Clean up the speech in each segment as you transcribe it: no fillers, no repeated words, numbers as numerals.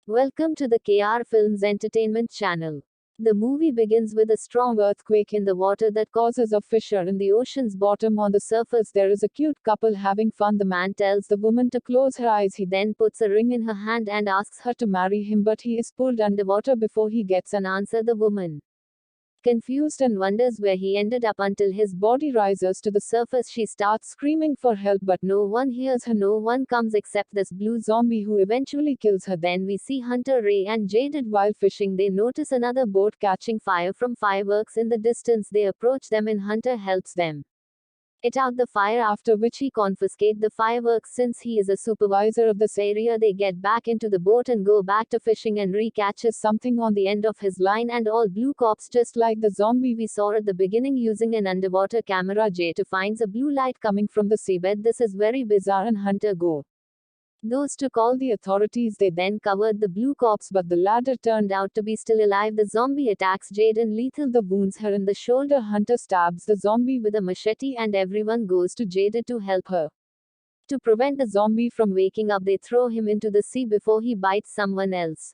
Welcome to the KR Films Entertainment Channel. The movie begins with a strong earthquake in the water that causes a fissure in the ocean's bottom. On the surface, there is a cute couple having fun. The man tells the woman to close her eyes. He then puts a ring in her hand and asks her to marry him, but he is pulled underwater before he gets an answer. The woman, confused and wonders where he ended up until his body rises to the surface. She starts screaming for help, but no one hears her. No one comes except this blue zombie who eventually kills her. Then we see Hunter, Ray, and Jaded while fishing. They notice another boat catching fire from fireworks in the distance. They approach them and Hunter helps them it out the fire, after which he confiscates the fireworks. Since he is a supervisor of this area, they get back into the boat and go back to fishing, and Ree catches something on the end of his line, and all blue cops, just like the zombie we saw at the beginning. Using an underwater camera, J2 finds a blue light coming from the seabed. This is very bizarre, and Hunter go those to call the authorities. They then covered the blue cops, but the latter turned out to be still alive. The zombie attacks Jade and lethal. The wounds her in the shoulder. Hunter stabs the zombie with a machete and everyone goes to Jade to help her. To prevent the zombie from waking up, they throw him into the sea before he bites someone else.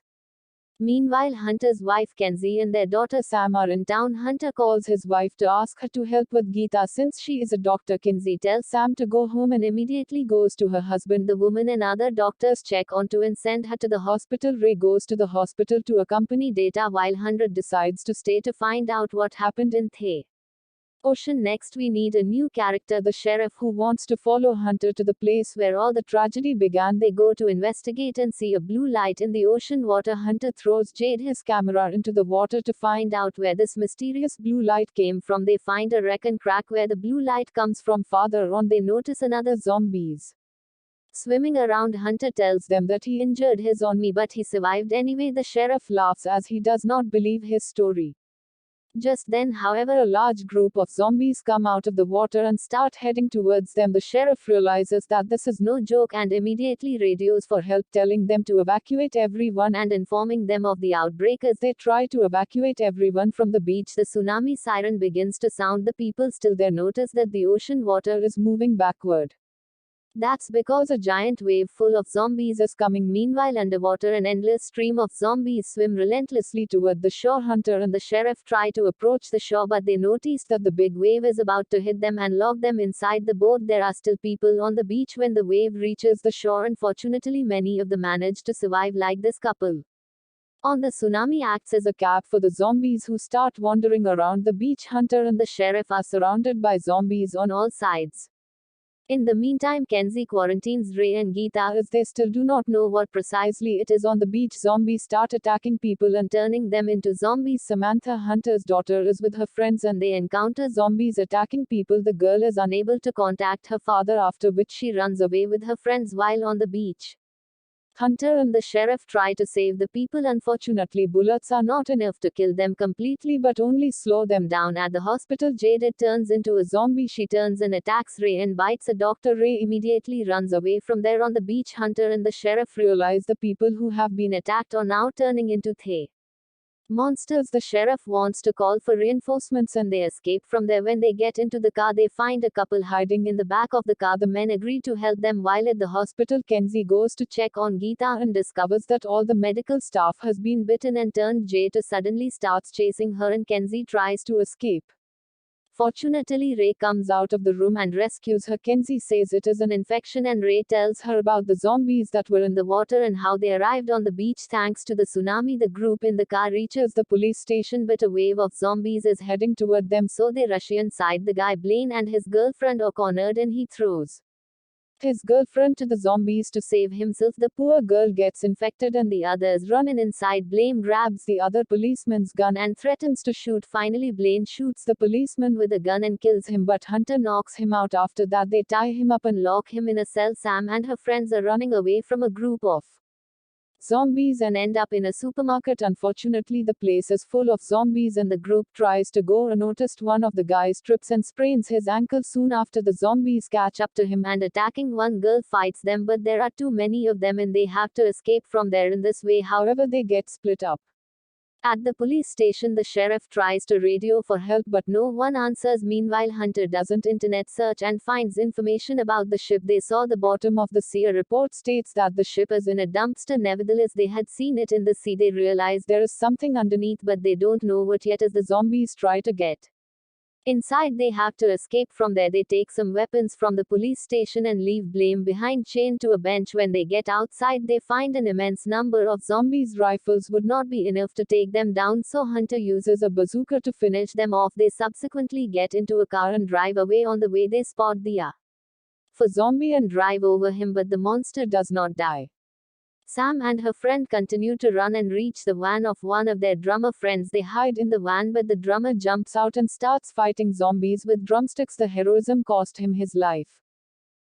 Meanwhile, Hunter's wife Kenzie and their daughter Sam are in town. Hunter calls his wife to ask her to help with Geeta since she is a doctor. Kenzie tells Sam to go home and immediately goes to her husband. The woman and other doctors check onto and send her to the hospital. Ray goes to the hospital to accompany Data while Hunter decides to stay to find out what happened in the ocean. Next, we need a new character, the sheriff, who wants to follow Hunter to the place where all the tragedy began. They go to investigate and see a blue light in the ocean water. Hunter throws Jade his camera into the water to find out where this mysterious blue light came from. They find a wreck and crack where the blue light comes from. Farther on, they notice another zombies swimming around. Hunter tells them that he injured his enemy, but he survived anyway. The sheriff laughs as he does not believe his story. Just then, however, a large group of zombies come out of the water and start heading towards them. The sheriff realizes that this is no joke and immediately radios for help, telling them to evacuate everyone and informing them of the outbreak. As they try to evacuate everyone from the beach, the tsunami siren begins to sound. The people still there notice that the ocean water is moving backward. That's because a giant wave full of zombies is coming. Meanwhile, underwater, an endless stream of zombies swim relentlessly toward the shore. Hunter and the sheriff try to approach the shore, but they notice that the big wave is about to hit them and lock them inside the boat. There are still people on the beach when the wave reaches the shore. Unfortunately, many of them manage to survive, like this couple. On the tsunami acts as a cap for the zombies who start wandering around the beach. Hunter and the sheriff are surrounded by zombies on all sides. In the meantime, Kenzie quarantines Ray and Geeta as they still do not know what precisely it is. On the beach, zombies start attacking people and turning them into zombies. Samantha, Hunter's daughter, is with her friends and they encounter zombies attacking people. The girl is unable to contact her father, after which she runs away with her friends. While on the beach, Hunter and the sheriff try to save the people. Unfortunately, bullets are not enough to kill them completely, but only slow them down. At the hospital, Jaded turns into a zombie. She turns and attacks Ray and bites a doctor. Ray immediately runs away from there. On the beach, Hunter and the sheriff realize the people who have been attacked are now turning into monsters. The sheriff wants to call for reinforcements and they escape from there. When they get into the car, they find a couple hiding in the back of the car. The men agree to help them. While at the hospital, Kenzie goes to check on Geeta and discovers that all the medical staff has been bitten and turned. Jade suddenly starts chasing her and Kenzie tries to escape. Fortunately, Ray comes out of the room and rescues her. Kenzie says it is an infection and Ray tells her about the zombies that were in the water and how they arrived on the beach thanks to the tsunami. The group in the car reaches the police station, but a wave of zombies is heading toward them, so they rush inside. The guy Blaine and his girlfriend are cornered and he throws his girlfriend to the zombies to save himself. The poor girl gets infected and the others run in inside. Blaine grabs the other policeman's gun and threatens to shoot. Finally, Blaine shoots the policeman with a gun and kills him, but Hunter knocks him out. After that, they tie him up and lock him in a cell. Sam and her friends are running away from a group of zombies and end up in a supermarket. Unfortunately, the place is full of zombies and the group tries to go unnoticed. One of the guys trips and sprains his ankle. Soon after, the zombies catch up to him and attacking one girl fights them, but there are too many of them and they have to escape from there. In this way, however, they get split up. At the police station, the sheriff tries to radio for help but no one answers. Meanwhile, Hunter doesn't internet search and finds information about the ship. They saw the bottom of the sea. A report states that the ship is in a dumpster. Nevertheless, they had seen it in the sea. They realize there is something underneath but they don't know what yet as the zombies try to get inside. They have to escape from there. They take some weapons from the police station and leave Blame behind, chained to a bench. When they get outside, they find an immense number of zombies. Rifles would not be enough to take them down, so Hunter uses a bazooka to finish them off. They subsequently get into a car and drive away. On the way, they spot the for zombie and drive over him, but the monster does not die. Sam and her friend continue to run and reach the van of one of their drummer friends. They hide in the van, but the drummer jumps out and starts fighting zombies with drumsticks. The heroism cost him his life.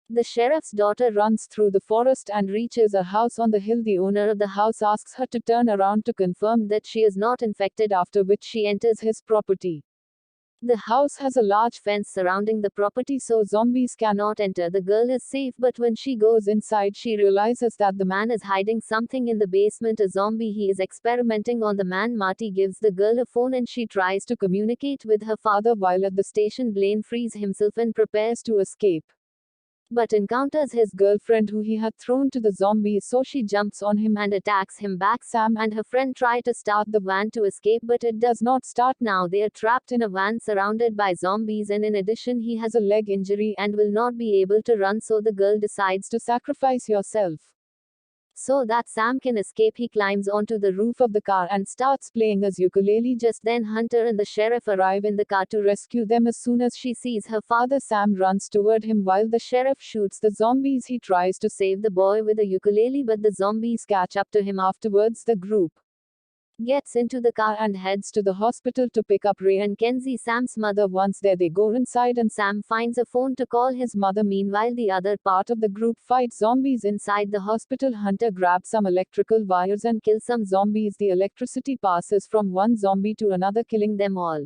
The sheriff's daughter runs through the forest and reaches a house on the hill. The owner of the house asks her to turn around to confirm that she is not infected, after which she enters his property. The house has a large fence surrounding the property so zombies cannot enter. The girl is safe, but when she goes inside, she realizes that the man is hiding something in the basement. A zombie. He is experimenting on the man. Marty gives the girl a phone and she tries to communicate with her father. While at the station, Blaine frees himself and prepares to escape, but encounters his girlfriend who he had thrown to the zombies, so she jumps on him and attacks him back. Sam and her friend try to start the van to escape, but it does not start. Now they are trapped in a van surrounded by zombies, and in addition he has a leg injury and will not be able to run, so the girl decides to sacrifice herself so that Sam can escape. He climbs onto the roof of the car and starts playing his ukulele. Just then Hunter and the sheriff arrive in the car to rescue them. As soon as she sees her father, Sam runs toward him while the sheriff shoots the zombies. He tries to save the boy with a ukulele, but the zombies catch up to him. Afterwards, the group gets into the car and heads to the hospital to pick up Ray and Kenzie, Sam's mother. Once there, they go inside and Sam finds a phone to call his mother. Meanwhile, the other part of the group fights zombies inside the hospital. Hunter grabs some electrical wires and kills some zombies. The electricity passes from one zombie to another, killing them all.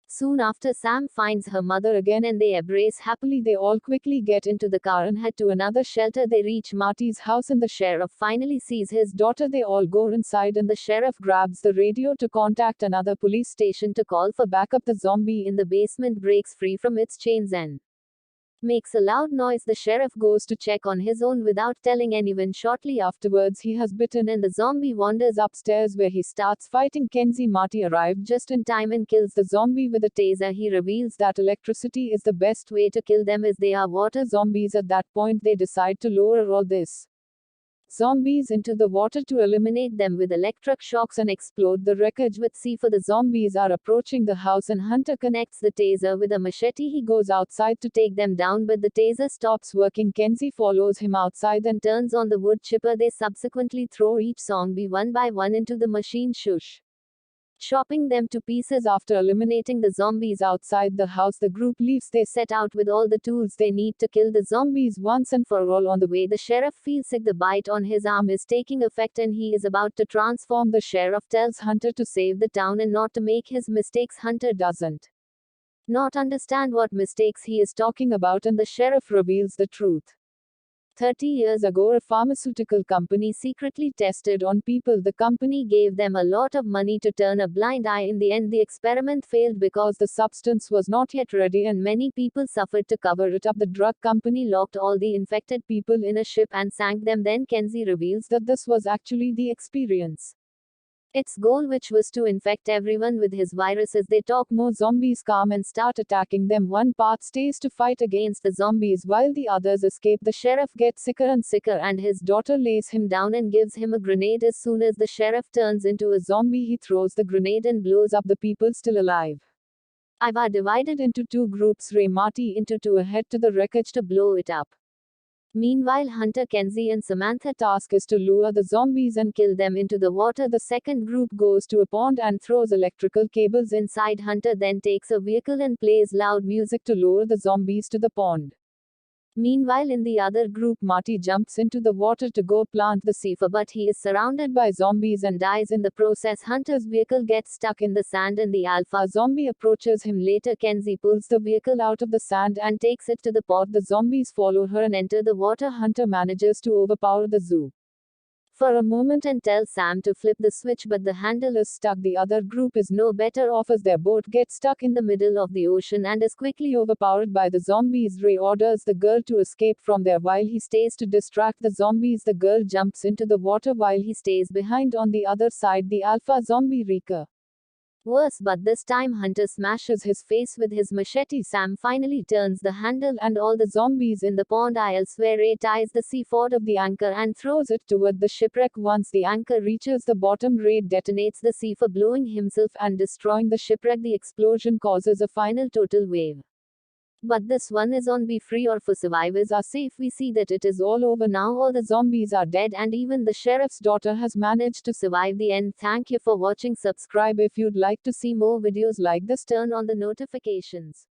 Soon after, Sam finds her mother again and they embrace happily. They all quickly get into the car and head to another shelter. They reach Marty's house and the sheriff finally sees his daughter. They all go inside and the sheriff grabs the radio to contact another police station to call for backup. The zombie in the basement breaks free from its chains and makes a loud noise. The sheriff goes to check on his own without telling anyone. Shortly afterwards, he has bitten and the zombie wanders upstairs where he starts fighting Kenzie. Marty arrived just in time and kills the zombie with a taser. He reveals that electricity is the best way to kill them as they are water zombies. At that point, they decide to lower all this zombies into the water to eliminate them with electric shocks and explode the wreckage with C. For the zombies are approaching the house and Hunter connects the taser with a machete. He goes outside to take them down, but the taser stops working. Kenzie follows him outside and turns on the wood chipper. They subsequently throw each zombie one by one into the machine, chopping them to pieces. After eliminating the zombies outside the house, the group leaves. They set out with all the tools they need to kill the zombies once and for all. On the way, the sheriff feels sick. The bite on his arm is taking effect and he is about to transform. The sheriff tells Hunter to save the town and not to make his mistakes. Hunter doesn't not understand what mistakes he is talking about, and the sheriff reveals the truth. 30 years ago, a pharmaceutical company secretly tested on people. The company gave them a lot of money to turn a blind eye. In the end, the experiment failed because the substance was not yet ready and many people suffered. To cover it up, the drug company locked all the infected people in a ship and sank them. Then Kenzie reveals that this was actually the experience. Its goal, which was to infect everyone with his virus. As they talk, more zombies come and start attacking them. One part stays to fight against the zombies while the others escape. The sheriff gets sicker and sicker and his daughter lays him down and gives him a grenade. As soon as the sheriff turns into a zombie, he throws the grenade and blows up the people still alive. Are divided into two groups. Ray, Marty into two head to the wreckage to blow it up. Meanwhile, Hunter, Kenzie and Samantha's task is to lure the zombies and kill them into the water. The second group goes to a pond and throws electrical cables inside. Hunter then takes a vehicle and plays loud music to lure the zombies to the pond. Meanwhile, in the other group, Marty jumps into the water to go plant the seafood, but he is surrounded by zombies and dies in the process. Hunter's vehicle gets stuck in the sand and the alpha zombie approaches him. Later, Kenzie pulls the vehicle out of the sand and takes it to the pond. The zombies follow her and enter the water. Hunter manages to overpower the zoo for a moment and tells Sam to flip the switch, but the handle is stuck. The other group is no better off as their boat gets stuck in the middle of the ocean and is quickly overpowered by the zombies. Ray orders the girl to escape from there while he stays to distract the zombies. The girl jumps into the water while he stays behind on the other side. The alpha zombie Rika. Worse, but this time Hunter smashes his face with his machete. Sam finally turns the handle and all the zombies in the pond are elsewhere. Ray ties the C-ford of the anchor and throws it toward the shipwreck. Once the anchor reaches the bottom, Ray detonates the C-4, blowing himself and destroying the shipwreck. The explosion causes a final total wave. But this one is on Be Free or For. Survivors are safe. We see that it is all over now. All the zombies are dead and even the sheriff's daughter has managed to survive the end. Thank you for watching. Subscribe if you'd like to see more videos like this. Turn on the notifications.